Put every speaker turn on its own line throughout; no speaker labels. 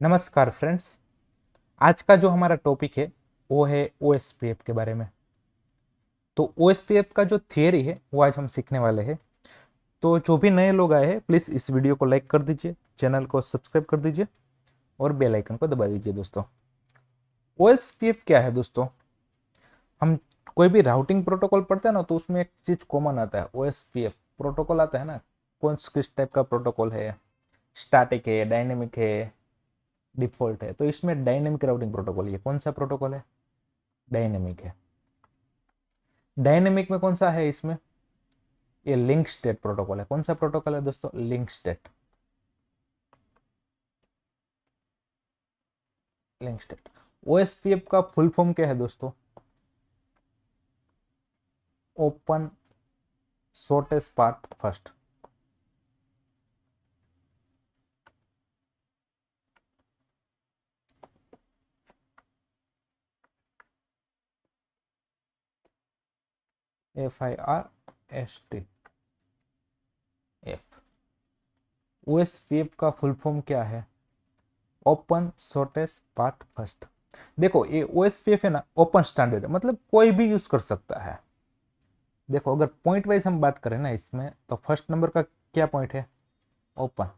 नमस्कार फ्रेंड्स। आज का जो हमारा टॉपिक है वो है ओएसपीएफ के बारे में। तो ओएसपीएफ का जो थियरी है वो आज हम सीखने वाले हैं। तो जो भी नए लोग आए हैं प्लीज़ इस वीडियो को लाइक कर दीजिए, चैनल को सब्सक्राइब कर दीजिए और बेल आइकन को दबा दीजिए। दोस्तों, ओएसपीएफ क्या है? दोस्तों, हम कोई भी राउटिंग प्रोटोकॉल पढ़ते हैं ना, तो उसमें एक चीज़ कॉमन आता है, ओएसपीएफ प्रोटोकॉल आता है ना। कौन किस टाइप का प्रोटोकॉल है? स्टैटिक है, डायनेमिक है, डिफॉल्ट है। तो इसमें डायनेमिक राउटिंग प्रोटोकॉल, ये कौन सा प्रोटोकॉल है? डायनेमिक है। डायनेमिक में कौन सा है? इसमें ये लिंक स्टेट प्रोटोकॉल है। कौन सा प्रोटोकॉल है दोस्तों? Link state. Link state. OSPF का फुल फॉर्म क्या है दोस्तों? Open shortest path first. FIRST F. OSPF का फुल फॉर्म क्या है? Open shortest path first. देखो, ये ओएसपीएफ है ना, ओपन स्टैंडर्ड है, मतलब कोई भी यूज कर सकता है। देखो, अगर पॉइंट वाइज हम बात करें ना इसमें, तो फर्स्ट नंबर का क्या पॉइंट है? ओपन।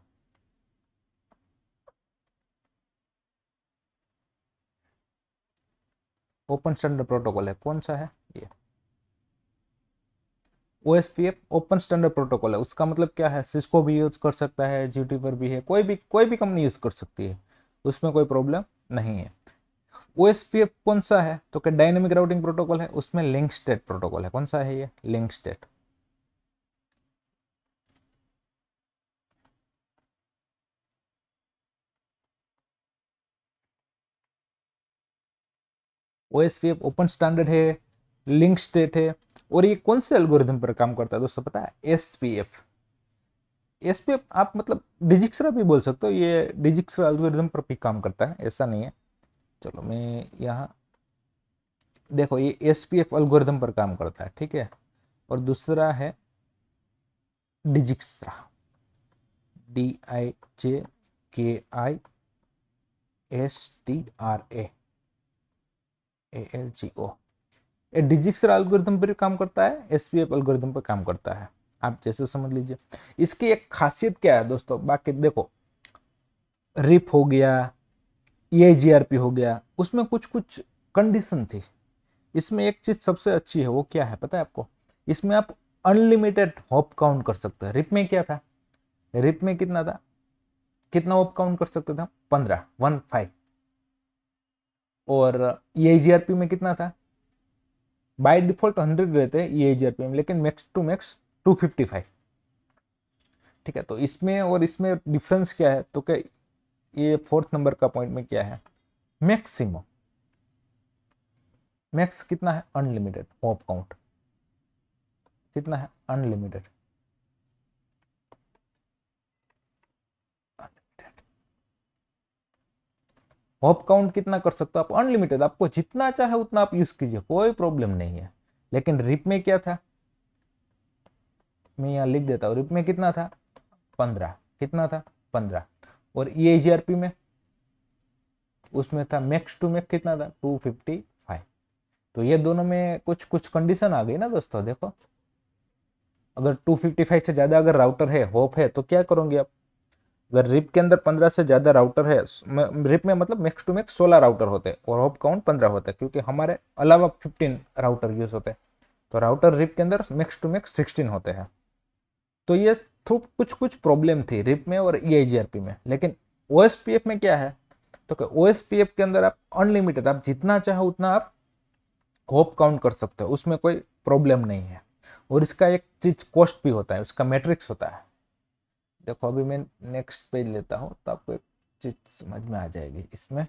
ओपन स्टैंडर्ड प्रोटोकॉल है। कौन सा है ये? ओएसपीएफ ओपन स्टैंडर्ड प्रोटोकॉल है। उसका मतलब क्या है? सिस्को भी यूज कर सकता है, जीटी पर भी है, कोई भी कंपनी यूज कर सकती है, उसमें कोई प्रॉब्लम नहीं है। ओएसपीएफ कौन सा है? तो क्या डायनेमिक राउटिंग प्रोटोकॉल है, उसमें लिंक स्टेट प्रोटोकॉल है। कौन सा है ये? Link state. OSPF open standard है, लिंक स्टेट है। और ये कौन से एल्गोरिथम पर काम करता है दोस्तों? पता है? एसपीएफ। एसपीएफ आप मतलब डिजिक्स्ट्रा भी बोल सकते हो, ये डिजिक्स्ट्रा एल्गोरिथम पर भी काम करता है, ऐसा नहीं है। चलो मैं यहाँ, देखो ये एसपीएफ एल्गोरिथम पर काम करता है, ठीक है। और दूसरा है डिजिक्स्ट्रा। DIJKISTRA ये डिजिक्स्ट्रा एल्गोरिथम पर काम करता है, एसपीएफ एल्गोरिथम पर काम करता है। आप जैसे समझ लीजिए। इसकी एक खासियत क्या है दोस्तों? बाकी देखो, रिप हो गया, EIGRP हो गया, उसमें कुछ कुछ कंडीशन थी। इसमें एक चीज सबसे अच्छी है, वो क्या है पता है आपको? इसमें आप अनलिमिटेड हॉप काउंट कर सकते हैं। रिप में क्या था? रिप में कितना था? कितना हॉप काउंट कर सकते थे? 15, 15। और EIGRP में कितना था? बाय डिफॉल्ट 100 रहते हैं EIGRP में, लेकिन मैक्स टू मैक्स 255। ठीक है, तो इसमें और इसमें डिफरेंस क्या है? तो क्या ये फोर्थ नंबर का पॉइंट में क्या है? मैक्सिमम। मैक्स कितना है? Unlimited hop count. कितना है? अनलिमिटेड। हॉप काउंट कितना कर सकते हो आप? अनलिमिटेड। आपको जितना चाहे उतना आप यूज कीजिए, कोई प्रॉब्लम नहीं है। लेकिन रिप में क्या था? मैं यहाँ लिख देता हूँ। रिप में कितना था? 15। कितना था? 15। और EIGRP में, उसमें था मैक्स टू मैक्स कितना था? 255। तो ये दोनों में कुछ कुछ कंडीशन आ गई ना दोस्तों। देखो, अगर 255 से ज्यादा अगर राउटर है, होप है, तो क्या करोगे आप? अगर रिप के अंदर 15 से ज्यादा राउटर है, रिप में मतलब मैक्स टू मैक्स 16 राउटर होते हैं और होप काउंट 15 होता है, क्योंकि हमारे अलावा 15 राउटर यूज होते हैं। तो राउटर रिप के अंदर मैक्स टू मैक्स 16 होते हैं। तो ये कुछ कुछ प्रॉब्लम थी रिप में और EIGRP में। लेकिन OSPF में क्या है? तो OSPF के अंदर आप अनलिमिटेड, आप जितना चाहो उतना आप होप काउंट कर सकते हो, उसमें कोई प्रॉब्लम नहीं है। और इसका एक चीज कॉस्ट भी होता है, उसका मैट्रिक्स होता है। देखो, अभी मैं नेक्स्ट पेज लेता हूँ तो आपको एक चीज समझ में आ जाएगी। इसमें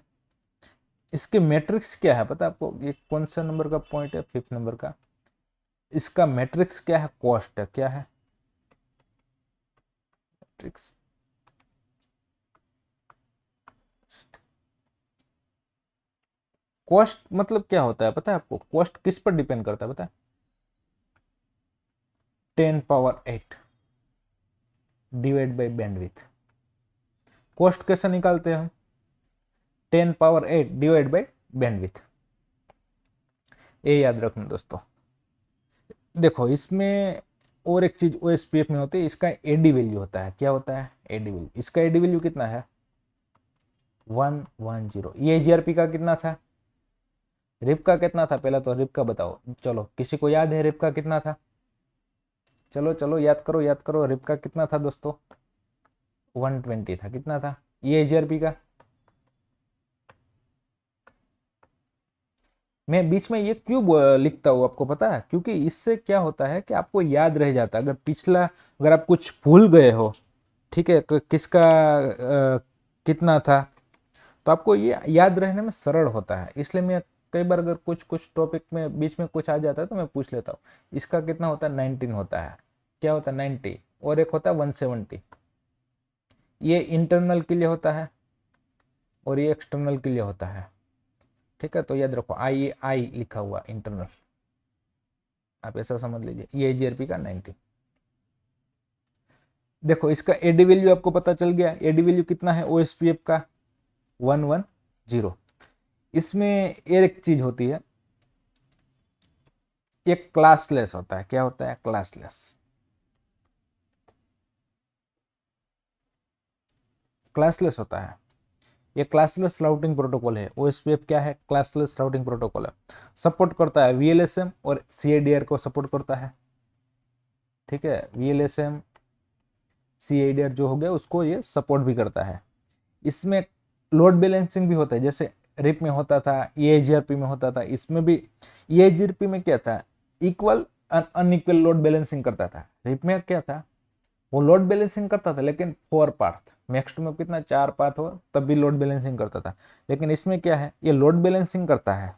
इसके मैट्रिक्स क्या है पता है आपको? ये कौन सा नंबर का पॉइंट है? फिफ्थ नंबर का। इसका मैट्रिक्स क्या है? कॉस्ट है। क्या है मैट्रिक्स? कॉस्ट मतलब क्या होता है पता है आपको? कॉस्ट किस पर डिपेंड करता है पता है? 10 power 8 divide by bandwidth. Cost कैसे निकालते हैं हम? 10⁻8 डिवाइड बाई बैंडविड्थ, ये याद रखना दोस्तों। देखो इसमें और एक चीज ओएसपीएफ में होती है, इसका एडी वैल्यू होता है। क्या होता है? AD value. इसका एडी वैल्यू कितना है? 110। ये जीआरपी का कितना था? रिप का कितना था? पहले तो रिप का बताओ। चलो किसी को याद है रिप का कितना था? चलो चलो याद करो याद करो, रिप का कितना था दोस्तों? 120 था। कितना था ये जीआरपी का? मैं बीच में ये क्यों लिखता हूँ आपको पता है? क्योंकि इससे क्या होता है कि आपको याद रह जाता है। अगर पिछला, अगर आप कुछ भूल गए हो, ठीक है, किसका कितना था, तो आपको ये याद रहने में सरल होता है। इसलिए मैं कई बार अगर कुछ कुछ टॉपिक में बीच में कुछ आ जाता है तो मैं पूछ लेता हूँ। इसका कितना होता है? 19 होता है। क्या होता है? 90। और एक होता है 170। ये इंटरनल के लिए होता है और ये एक्सटर्नल के लिए होता है। ठीक है, तो याद रखो आई लिखा हुआ इंटरनल, आप ऐसा समझ लीजिए। ये जीआरपी का 90। देखो इसका एडी वैल्यू आपको पता चल गया। एडी वैल्यू कितना है ओएसपीएफ का? 110। इसमें एक चीज होती है, एक क्लासलेस होता है। क्या होता है? क्लासलेस। क्लासलेस होता है। ये क्लासलेस राउटिंग प्रोटोकॉल है। ओएसपीएफ क्या है? क्लासलेस राउटिंग प्रोटोकॉल है। सपोर्ट करता है वीएलएसएम और सीआईडीआर को सपोर्ट करता है। ठीक है, वीएलएसएम सीआईडीआर जो हो गया उसको ये सपोर्ट भी करता है। इसमें लोड बैलेंसिंग भी होता है, जैसे रिप में होता था, ईआईजीआरपी में होता था। इसमें भी ईआईजीआरपी में क्या था? इक्वल अनइक्वल लोड बैलेंसिंग करता था। रिप में क्या था? वो लोड बैलेंसिंग करता था लेकिन 4 पाथ, मैक्स टू में कितना 4 पाथ हो तब भी लोड बैलेंसिंग करता था। लेकिन इसमें क्या है? ये लोड बैलेंसिंग करता है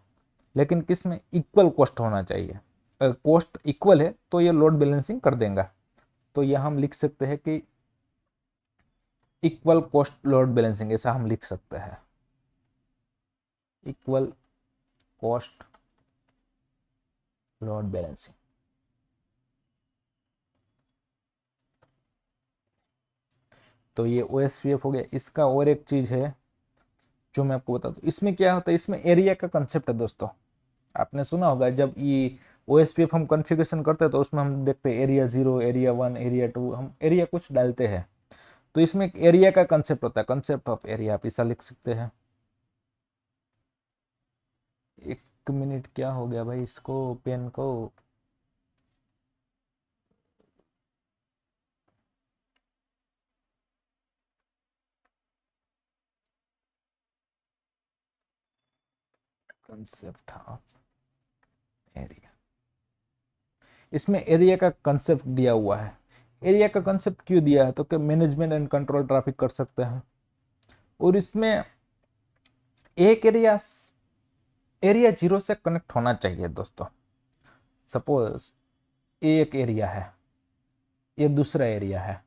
लेकिन किस में? इक्वल कॉस्ट होना चाहिए। अगर कॉस्ट इक्वल है तो ये लोड बैलेंसिंग कर देगा। तो यह हम लिख सकते हैं कि इक्वल कॉस्ट लोड बैलेंसिंग, ऐसा हम लिख सकते हैं। Equal cost load balancing. तो ये ओएसपीएफ हो गया। इसका और एक चीज है जो मैं आपको बता दूं। इसमें क्या होता है? इसमें एरिया का कंसेप्ट है दोस्तों। आपने सुना होगा जब ये ओएसपीएफ हम कॉन्फ़िगरेशन करते हैं तो उसमें हम देखते हैं एरिया 0, एरिया 1, एरिया 2, हम एरिया कुछ डालते हैं। तो इसमें एक एरिया का कंसेप्ट होता है, कंसेप्ट ऑफ एरिया। आप ऐसा लिख सकते हैं। एक मिनट, क्या हो गया भाई इसको, पेन को? Concept of area. इसमें एरिया का कंसेप्ट दिया हुआ है। एरिया का कंसेप्ट क्यों दिया है? तो कि मैनेजमेंट एंड कंट्रोल ट्रैफिक कर सकते हैं। और इसमें एक एरिया, एरिया 0 से कनेक्ट होना चाहिए दोस्तों। सपोज एक एरिया है, ये दूसरा एरिया है,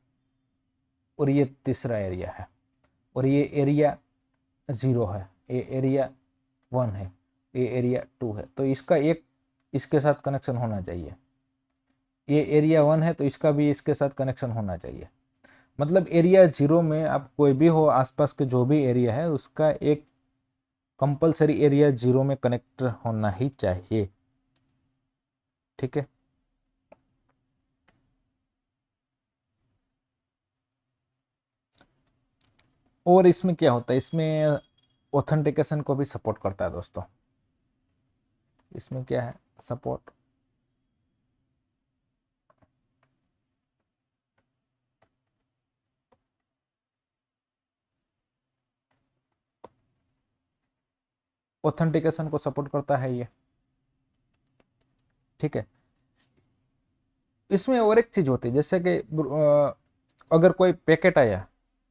और ये तीसरा एरिया है, और ये एरिया 0 है, ये एरिया 1 है, ये एरिया 2 है। तो इसका एक इसके साथ कनेक्शन होना चाहिए। ये एरिया 1 है तो इसका भी इसके साथ कनेक्शन होना चाहिए। मतलब एरिया 0 में आप कोई भी हो, आसपास के जो भी एरिया है उसका एक कंपलसरी एरिया 0 में कनेक्ट होना ही चाहिए। ठीक है, और इसमें क्या होता है? इसमें ऑथेंटिकेशन को भी सपोर्ट करता है दोस्तों। इसमें क्या है? सपोर्ट ऑथेंटिकेशन को सपोर्ट करता है ये। ठीक है, इसमें और एक चीज होती है, जैसे कि अगर कोई पैकेट आया,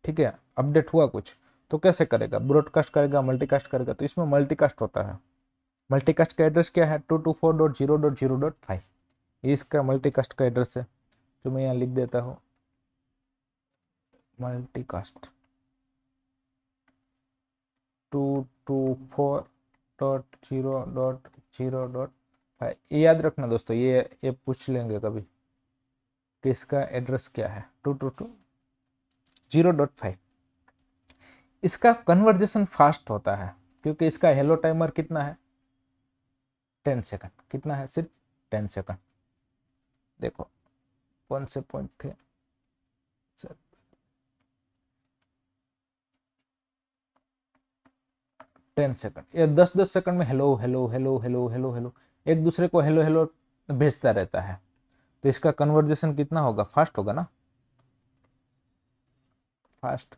ठीक है, अपडेट हुआ कुछ, तो कैसे करेगा? ब्रॉडकास्ट करेगा, मल्टीकास्ट करेगा। तो इसमें मल्टीकास्ट होता है। मल्टीकास्ट का एड्रेस क्या है? 224.0.0.5। इसका मल्टीकास्ट का एड्रेस है, जो मैं यहाँ लिख देता हूँ। मल्टीकास्ट 224.0.0.5। ये याद रखना दोस्तों, ये पूछ लेंगे कभी कि इसका एड्रेस क्या है। 222.0.5। इसका कन्वर्जेशन फास्ट होता है क्योंकि इसका हेलो टाइमर कितना है 10 सेकंड। कितना है? सिर्फ 10 सेकंड। देखो कौन से पॉइंट थे सर? 10 सेकंड। ये 10-10 सेकंड में hello hello hello hello hello hello एक दूसरे को हेलो हेलो भेजता रहता है। तो इसका कन्वर्जेशन कितना होगा? फास्ट होगा ना, फास्ट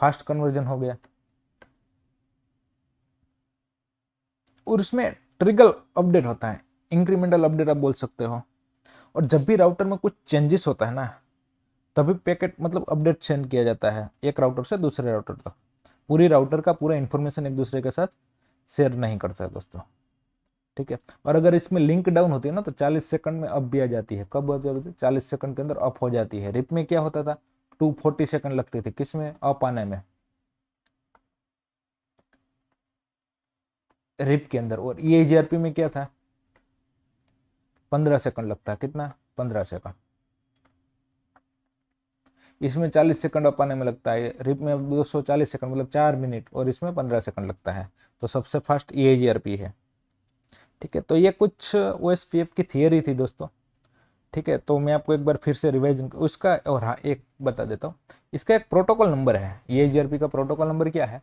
फास्ट कन्वर्जन हो गया। और उसमें ट्रिगल अपडेट होता है, इंक्रीमेंटल अपडेट आप बोल सकते हो। और जब भी राउटर में कुछ चेंजेस होता है ना, तभी पैकेट मतलब अपडेट सेंड किया जाता है एक राउटर से दूसरे राउटर तक। पूरी राउटर का पूरा इंफॉर्मेशन एक दूसरे के साथ शेयर नहीं करता है दोस्तों, ठीक है। और अगर इसमें लिंक डाउन होती है ना तो 40 सेकंड में अप भी आ जाती है। कब होती है? 40 सेकंड के अंदर अप हो जाती है। रिप में क्या होता था? 240 सेकंड लगते थे किसमें? अप आने में, रिप के अंदर। और EIGRP में क्या था? 15 सेकंड लगता है। कितना? 15 सेकंड। इसमें 40 सेकंड अप आने में लगता है, रिप में 240 सेकंड मतलब 4 मिनट, और इसमें 15 सेकंड लगता है। तो सबसे फास्ट EIGRP है, ठीक है। तो ये कुछ OSPF की थियरी थी दोस्तों, ठीक है। तो मैं आपको एक बार फिर से रिवाइज उसका, और हाँ एक बता देता हूँ, इसका एक प्रोटोकॉल नंबर है। EIGRP का प्रोटोकॉल नंबर क्या है?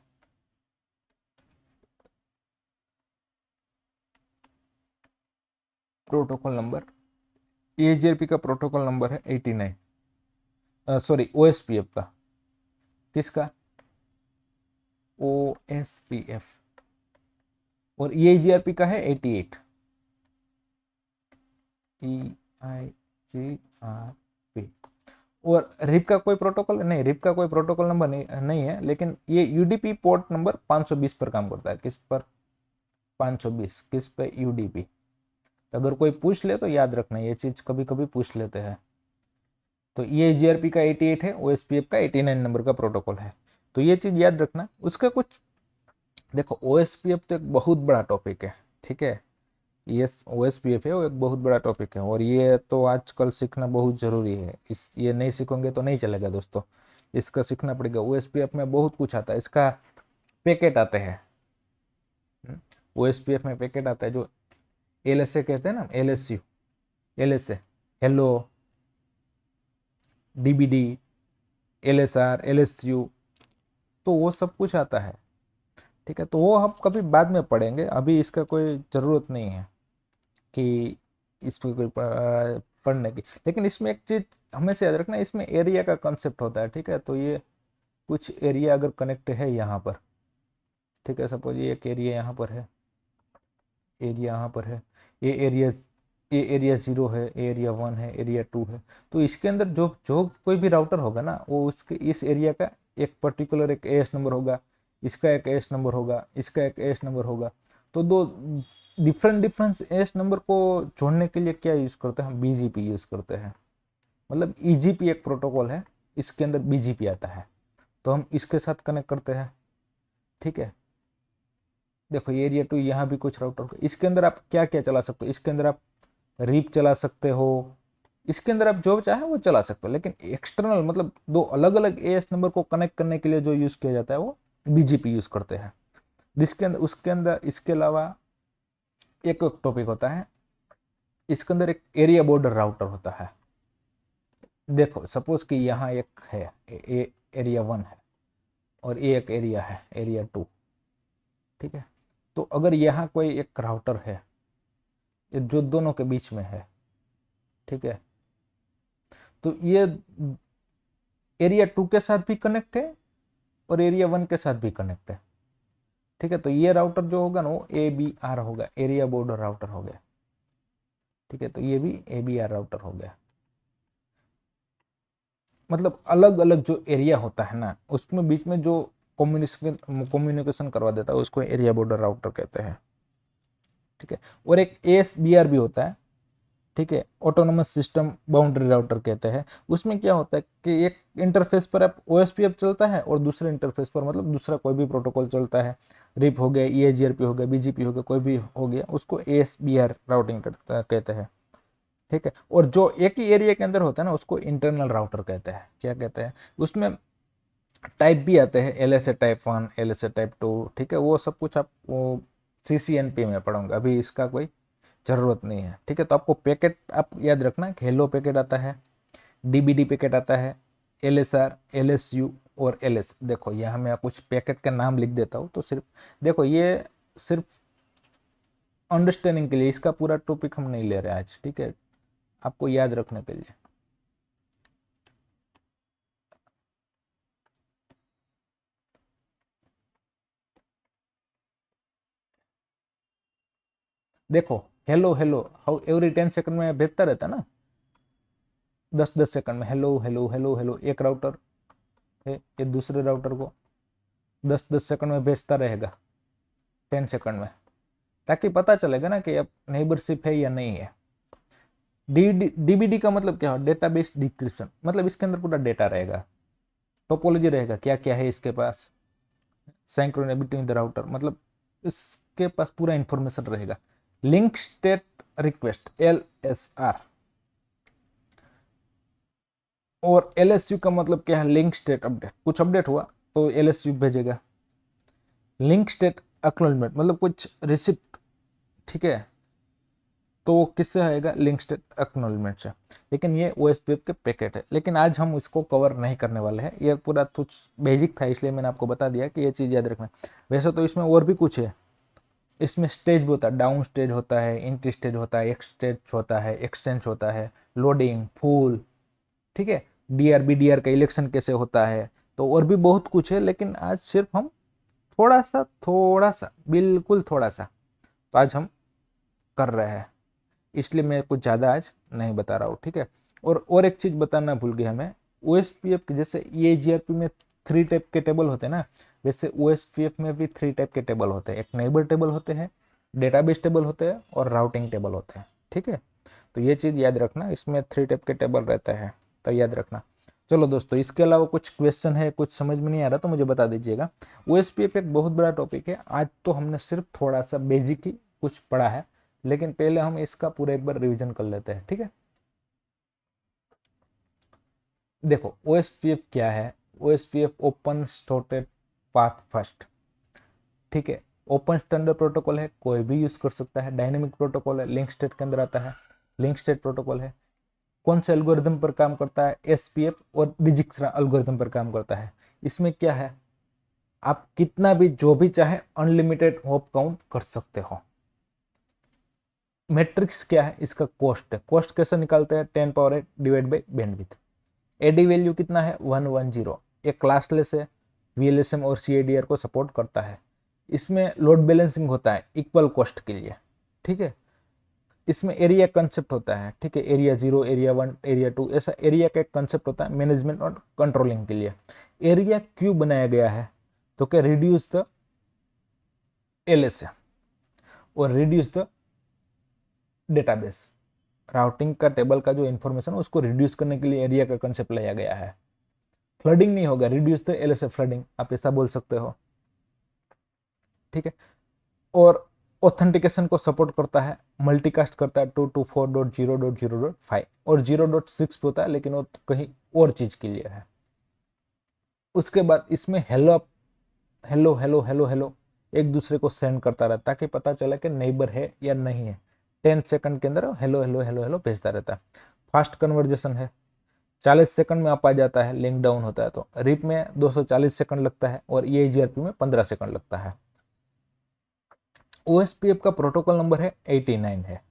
प्रोटोकॉल नंबर EIGRP का प्रोटोकॉल नंबर है 89, सॉरी OSPF का। किसका? OSPF। और EIGRP का है 88। EIGRP। और रिप का कोई प्रोटोकॉल नहीं, रिप का कोई प्रोटोकॉल नंबर नहीं है, लेकिन ये UDP पोर्ट नंबर 520 पर काम करता है। किस पर? 520। किस पे? UDP। तो अगर कोई पूछ ले तो याद रखना, ये चीज कभी कभी पूछ लेते हैं। तो EIGRP का 88 है, OSPF का 89 नंबर का प्रोटोकॉल है। तो ये चीज याद रखना। उसका कुछ देखो, OSPF तो एक बहुत बड़ा टॉपिक है, ठीक है। ये OSPF है वो एक बहुत बड़ा टॉपिक है, और ये तो आजकल सीखना बहुत ज़रूरी है। ये नहीं सीखोगे तो नहीं चलेगा दोस्तों, इसका सीखना पड़ेगा। OSPF में बहुत कुछ आता है, इसका पैकेट आते हैं। OSPF में पैकेट आता है जो LSA कहते हैं ना, LSU, LSA, hello, DBD, LSR, LSU, तो वो सब कुछ आता है, ठीक है। तो वो हम कभी बाद में पढ़ेंगे, अभी इसका कोई ज़रूरत नहीं है कि इसमें कोई पढ़ने की। लेकिन इसमें एक चीज हमेशा याद रखना, इसमें एरिया का कंसेप्ट होता है, ठीक है। तो ये कुछ एरिया अगर कनेक्ट है यहाँ पर, ठीक है, सपोज ये एक एरिया यहाँ पर है, एरिया यहाँ पर है, ये एरिया, ये एरिया 0 है, एरिया 1 है, एरिया 2 है। तो इसके अंदर जो जो कोई भी राउटर होगा ना, वो उसके इस एरिया का एक पर्टिकुलर एक AS नंबर होगा, इसका एक AS नंबर होगा, इसका एक AS नंबर होगा। तो दो डिफरेंट डिफरेंट AS नंबर को जोड़ने के लिए क्या यूज़ करते हैं हम? BGP यूज़ करते हैं। मतलब EGP एक प्रोटोकॉल है, इसके अंदर BGP आता है, तो हम इसके साथ कनेक्ट करते हैं, ठीक है। देखो एरिया 2 यहाँ भी कुछ राउटर होगा, इसके अंदर आप क्या क्या चला सकते हो? इसके अंदर आप रीप चला सकते हो, इसके अंदर आप जो चाहे वो चला सकते हो। लेकिन एक्सटर्नल मतलब दो अलग अलग AS नंबर को कनेक्ट करने के लिए जो यूज़ किया जाता है वो BGP यूज़ करते हैं। जिसके अंदर उसके अंदर इसके अलावा एक टॉपिक होता है, इसके अंदर एक एरिया बॉर्डर राउटर होता है। देखो सपोज कि यहाँ एक है एरिया 1 है, और ये एक एरिया है एरिया 2, ठीक है। तो अगर यहाँ कोई एक राउटर है जो दोनों के बीच में है, ठीक है, तो ये एरिया 2 के साथ भी कनेक्ट है और एरिया 1 के साथ भी कनेक्ट है, ठीक है। तो ये राउटर जो होगा ना वो ABR होगा, एरिया बॉर्डर राउटर हो गया, ठीक है। तो ये भी ABR राउटर हो गया। मतलब अलग अलग जो एरिया होता है ना, उसमें बीच में जो कम्युनिकेशन करवा देता है उसको एरिया बॉर्डर राउटर कहते हैं, ठीक है। और एक ASBR भी होता है, ठीक है, ऑटोनोमस सिस्टम बाउंड्री राउटर कहते हैं। उसमें क्या होता है कि एक इंटरफेस पर आप OSPF चलता है और दूसरे इंटरफेस पर मतलब दूसरा कोई भी प्रोटोकॉल चलता है, रिप हो गया, EIGRP हो गया, BGP हो गया, कोई भी हो गया, उसको ASBR राउटिंग कहते हैं, ठीक है। और जो एक ही एरिया के अंदर होता है ना उसको इंटरनल राउटर कहते हैं। क्या कहते हैं? उसमें टाइप भी आते हैं, LSA टाइप 1, LSA टाइप 2, ठीक है, वो सब कुछ आप वो CCNP में पढ़ोगे, अभी इसका कोई ज़रूरत नहीं है, ठीक है। तो आपको पैकेट आप याद रखना कि हेलो पैकेट आता है, DBD पैकेट आता है, LSR, LSU और LS। देखो यहाँ मैं कुछ पैकेट का नाम लिख देता हूँ, तो सिर्फ देखो ये सिर्फ अंडरस्टैंडिंग के लिए, इसका पूरा टॉपिक हम नहीं ले रहे आज, ठीक है, आपको याद रखने के लिए। देखो hello hello how every 10 second में भेजता रहता ना, 10-10 सेकंड में हेलो हेलो हेलो हेलो, एक राउटर है ये दूसरे राउटर को 10-10 सेकंड में भेजता रहेगा, 10 सेकंड में, ताकि पता चलेगा ना कि अब नेबरशिप है या नहीं है। DBD का मतलब क्या है, डेटाबेस डिस्क्रिप्शन, मतलब इसके अंदर पूरा डेटा रहेगा, टोपोलॉजी रहेगा, क्या क्या है इसके पास, सिंक्रोनिटी बिटवीन द राउटर, मतलब इसके पास पूरा इंफॉर्मेशन रहेगा। लिंक स्टेट रिक्वेस्ट LSR, और LSU का मतलब क्या है, लिंक स्टेट अपडेट, कुछ अपडेट हुआ तो LSU भेजेगा। लिंक स्टेट एक्नॉलेजमेंट मतलब कुछ रिसिप्ट, ठीक है, तो वो किससे आएगा, लिंक स्टेट एक्नॉलेजमेंट से। लेकिन ये OSPF के पैकेट है, लेकिन आज हम इसको कवर नहीं करने वाले हैं, ये पूरा कुछ बेसिक था इसलिए मैंने आपको बता दिया कि ये चीज़ याद रखना। वैसे तो इसमें और भी कुछ है, इसमें स्टेज भी होता है, डाउन स्टेज होता है, इंटी स्टेज होता है, एक्सटेज होता है, एक्सटेंस होता है, लोडिंग, फुल, ठीक है, DRBDR का इलेक्शन कैसे होता है, तो और भी बहुत कुछ है, लेकिन आज सिर्फ हम थोड़ा सा बिल्कुल थोड़ा सा तो आज हम कर रहे हैं, इसलिए मैं कुछ ज़्यादा आज नहीं बता रहा हूँ, ठीक है। और एक चीज़ बताना भूल गया मैं, OSPF के जैसे EAGRP में 3 टाइप के टेबल होते हैं ना, वैसे OSPF में भी 3 टाइप के टेबल होते हैं, एक नेबर टेबल होते हैं, डेटाबेस टेबल होते हैं और राउटिंग टेबल होते हैं, ठीक है। तो ये चीज़ याद रखना, इसमें 3 टाइप के टेबल रहता है, तो याद रखना। चलो दोस्तों, इसके अलावा कुछ क्वेश्चन है, कुछ समझ में नहीं आ रहा तो मुझे बता दीजिएगा। OSPF एक बहुत बड़ा टॉपिक है, आज तो हमने सिर्फ थोड़ा सा बेसिक ही कुछ पढ़ा है, लेकिन पहले हम इसका पूरा एक बार रिवीजन कर लेते हैं, ठीक है। देखो OSPF क्या है, OSPF open standard path first, ठीक है, ओपन स्टैंडर्ड प्रोटोकॉल है, कोई भी यूज कर सकता है, डायनेमिक प्रोटोकॉल है, लिंक स्टेट के अंदर आता है, लिंक स्टेट प्रोटोकॉल है, कौन से एल्गोरिथम पर काम करता है, SPF और डिजिक्स्ट्रा एल्गोरिथम पर काम करता है। इसमें क्या है, आप कितना भी जो भी चाहे अनलिमिटेड होप काउंट कर सकते हो। मैट्रिक्स क्या है, इसका कॉस्ट है, कॉस्ट कैसे निकालते हैं, 10⁸ divide by bandwidth. AD value कितना है, 110, ये क्लासलेस है, VLSM और CADR को सपोर्ट करता है। इसमें लोड बैलेंसिंग होता है इक्वल कॉस्ट के लिए, ठीक है। इसमें एरिया कंसेप्ट होता है, ठीक है, एरिया 0, एरिया 1, एरिया 2, ऐसा एरिया का एक कंसेप्ट होता है मैनेजमेंट और कंट्रोलिंग के लिए। एरिया क्यों बनाया गया है, तो क्या रिड्यूस द LSA और रिड्यूस द डेटाबेस, राउटिंग का टेबल का जो इंफॉर्मेशन उसको रिड्यूस करने के लिए एरिया का कंसेप्ट लाया गया है। फ्लडिंग नहीं होगा, रिड्यूस द LSA फ्लडिंग, आप ऐसा बोल सकते हो, ठीक है। और ऑथेंटिकेशन को सपोर्ट करता है, मल्टीकास्ट करता है 224.0.0.5 और 0.6 पे होता है, लेकिन वो कहीं और चीज के लिए है। उसके बाद इसमें hello hello hello hello hello एक दूसरे को सेंड करता रहता है, ताकि पता चले कि नेबर है या नहीं है। 10 सेकंड के अंदर हेलो हेलो हेलो हेलो भेजता रहता है। फास्ट कन्वर्जेशन है, 40 सेकंड में आप आ जाता है, लिंक डाउन होता है तो। रिप में 240 सेकंड लगता है और EIGRP में 15 सेकंड लगता है। OSPF का प्रोटोकॉल नंबर है 89 है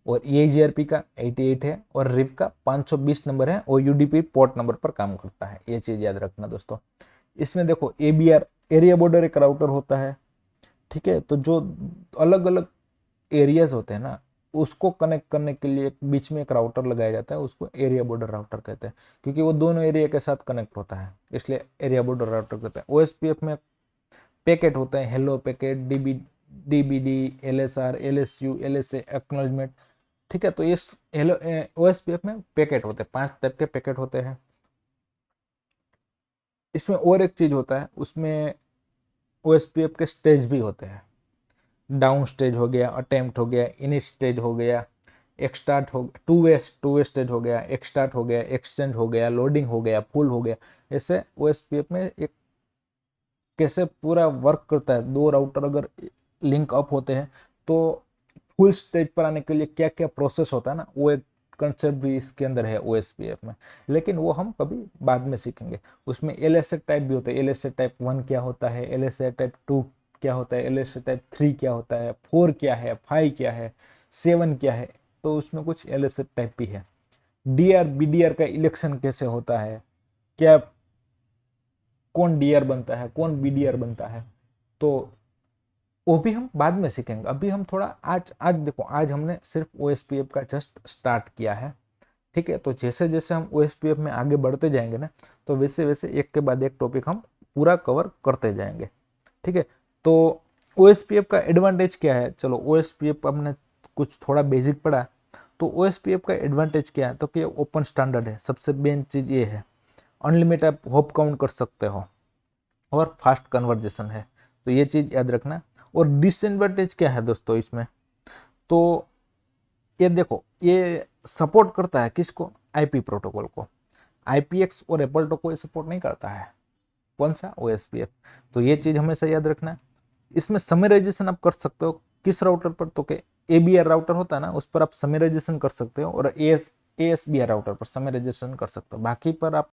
और EIGRP का 88 है और रिप का 520 नंबर है और UDP पोर्ट नंबर पर काम करता है, ये चीज याद रखना दोस्तों। इसमें देखो ABR एरिया बॉर्डर एक राउटर होता है, ठीक है, तो जो अलग अलग एरियाज होते हैं ना, उसको कनेक्ट करने के लिए बीच में एक राउटर लगाया जाता है, उसको एरिया बॉर्डर राउटर कहते हैं, क्योंकि वो दोनों एरिया के साथ कनेक्ट होता है, इसलिए एरिया बॉर्डर राउटर कहते हैं। OSPF में पैकेट होते हैं, hello packet, DBD, LSR, LSU, LSA, acknowledgement, ठीक है। तो इस हेलो OSPF में पैकेट होते हैं, 5 टाइप के पैकेट होते हैं। इसमें और एक चीज होता है, उसमें OSPF के स्टेज भी होते हैं, डाउन स्टेज हो गया, अटेम्प्ट हो गया, इनिट स्टेज हो गया, एक स्टार्ट हो, टू वे स्टेज हो गया, एक स्टार्ट हो गया, एक्सचेंज हो गया, लोडिंग हो गया, फुल हो गया। ऐसे ओएसपीएफ में एक कैसे पूरा वर्क करता है, दो राउटर अगर लिंक अप होते हैं तो फुल स्टेज पर आने के लिए क्या क्या प्रोसेस होता है ना, वो एक कंसेप्ट भी इसके अंदर है ओएसपीएफ में, लेकिन वो हम कभी बाद में सीखेंगे। उसमें एलएसए टाइप भी होता है, एलएसए टाइप 1 क्या होता है, एलएसए टाइप 2 क्या होता है, एलएसए टाइप 3 क्या होता है, 4 क्या है, 5 क्या है, 7 क्या है, तो उसमें कुछ एलएसए टाइप भी है। डीआर बीडीआर का इलेक्शन कैसे होता है, क्या कौन डीआर बनता है, कौन बीडीआर बनता है, तो वो भी हम बाद में सीखेंगे। अभी हम थोड़ा आज आज देखो, आज हमने सिर्फ ओएसपीएफ का जस्ट स्टार्ट किया है, ठीक है। तो जैसे जैसे हम ओएसपीएफ में आगे बढ़ते जाएंगे ना, तो वैसे वैसे एक के बाद एक टॉपिक हम पूरा कवर करते जाएंगे, ठीक है। तो ओएसपीएफ का एडवांटेज क्या है, चलो ओएसपीएफ हमने कुछ थोड़ा बेसिक पढ़ा। तो ओएसपीएफ का एडवांटेज क्या है, तो कि ओपन स्टैंडर्ड है, सबसे मेन चीज ये है। अनलिमिटेड आप होप काउंट कर सकते हो और फास्ट कन्वर्जेशन है, तो ये चीज याद रखना। और डिसएडवांटेज क्या है दोस्तों इसमें, तो ये देखो, ये सपोर्ट करता है किसको, आईपी प्रोटोकॉल को। आईपीएक्स और एपल्टो को ये सपोर्ट नहीं करता है, कौन सा, ओएसपीएफ। तो ये चीज हमेशा याद रखना। इसमें समराइजेशन आप कर सकते हो किस राउटर पर, तो के एबीआर राउटर होता है ना, उस पर आप समराइजेशन कर सकते हो, और एएसबीआर राउटर पर समराइजेशन कर सकते हो, बाकी पर आप